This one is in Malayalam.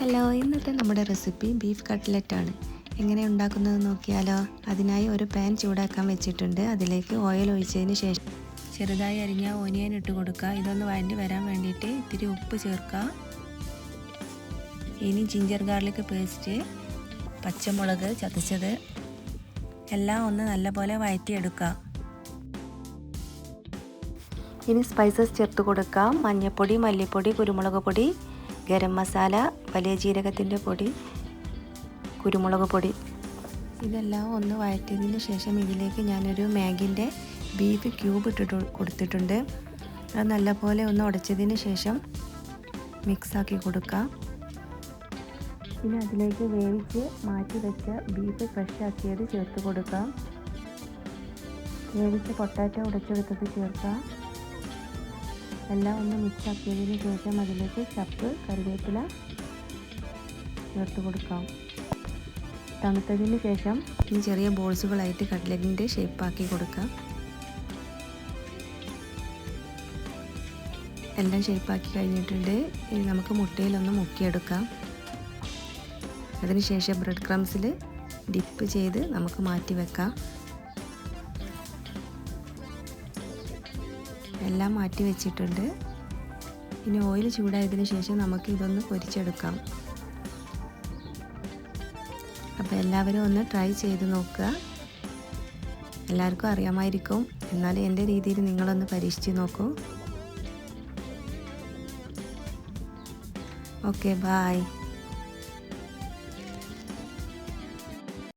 ഹലോ, ഇന്നത്തെ നമ്മുടെ റെസിപ്പി ബീഫ് കട്ട്ലറ്റ് ആണ്. എങ്ങനെ ഉണ്ടാക്കുന്നത് നോക്കിയാലോ? അതിനായി ഒരു പാൻ ചൂടാക്കാൻ വെച്ചിട്ടുണ്ട്. അതിലേക്ക് ഓയിൽ ഒഴിച്ചതിന് ശേഷം ചെറുതായി അരിഞ്ഞ ഓനിയൻ ഇട്ട് കൊടുക്കുക. ഇതൊന്ന് വഴണ്ടി വരാൻ വേണ്ടിയിട്ട് ഇത്തിരി ഉപ്പ് ചേർക്കുക. ഇനി ജിഞ്ചർ ഗാർലിക് പേസ്റ്റ്, പച്ചമുളക് ചതച്ചത് എല്ലാം ഒന്ന് നല്ലപോലെ വഴറ്റിയെടുക്കുക. ഇനി സ്പൈസസ് ചേർത്ത് കൊടുക്കാം. മഞ്ഞൾപ്പൊടി, മല്ലിപ്പൊടി, കുരുമുളക് പൊടി, ഗരം മസാല, വലിയ ജീരകത്തിൻ്റെ പൊടി, കുരുമുളക് പൊടി. ഇതെല്ലാം ഒന്ന് വഴറ്റിയതിന് ശേഷം ഇതിലേക്ക് ഞാനൊരു മാഗിൻ്റെ ബീഫ് ക്യൂബ് ഇട്ടിട്ട് കൊടുത്തിട്ടുണ്ട്. അത് നല്ലപോലെ ഒന്ന് ഉടച്ചതിന് ശേഷം മിക്സാക്കി കൊടുക്കാം. പിന്നെ അതിലേക്ക് വേവിച്ച് മാറ്റി വെച്ച ബീഫ് ഫ്രഷ് ആക്കിയത് ചേർത്ത് കൊടുക്കാം. വേവിച്ച പൊട്ടാറ്റോ ഉടച്ചെടുത്തത് ചേർക്കാം. എല്ലാം ഒന്ന് മിക്സ് ആക്കിയതിന് ശേഷം അതിലേക്ക് ചപ്പ്, കറിവേപ്പില ചേർത്ത് കൊടുക്കാം. തണുത്തതിന് ശേഷം ഈ ചെറിയ ബോൾസുകളായിട്ട് കട്ട്ലറ്റിൻ്റെ ഷേപ്പാക്കി കൊടുക്കാം. എല്ലാം ഷേപ്പാക്കി കഴിഞ്ഞിട്ടുണ്ട്. ഇനി നമുക്ക് മുട്ടയിലൊന്ന് മുക്കിയെടുക്കാം. അതിനുശേഷം ബ്രെഡ് ക്രംസിൽ ഡിപ്പ് ചെയ്ത് നമുക്ക് മാറ്റി വെക്കാം. എല്ലാം മാറ്റി വെച്ചിട്ടുണ്ട്. ഇനി ഓയിൽ ചൂടായതിനു ശേഷം നമുക്ക് ഇതൊന്ന് പൊരിച്ചെടുക്കാം. അപ്പോൾ എല്ലാവരും ഒന്ന് ട്രൈ ചെയ്ത് നോക്കുക. എല്ലാവർക്കും അറിയാമായിരിക്കും, എന്നാലും എൻ്റെ രീതിയിൽ നിങ്ങളൊന്ന് പരീക്ഷിച്ച് നോക്കൂ. Okay, by.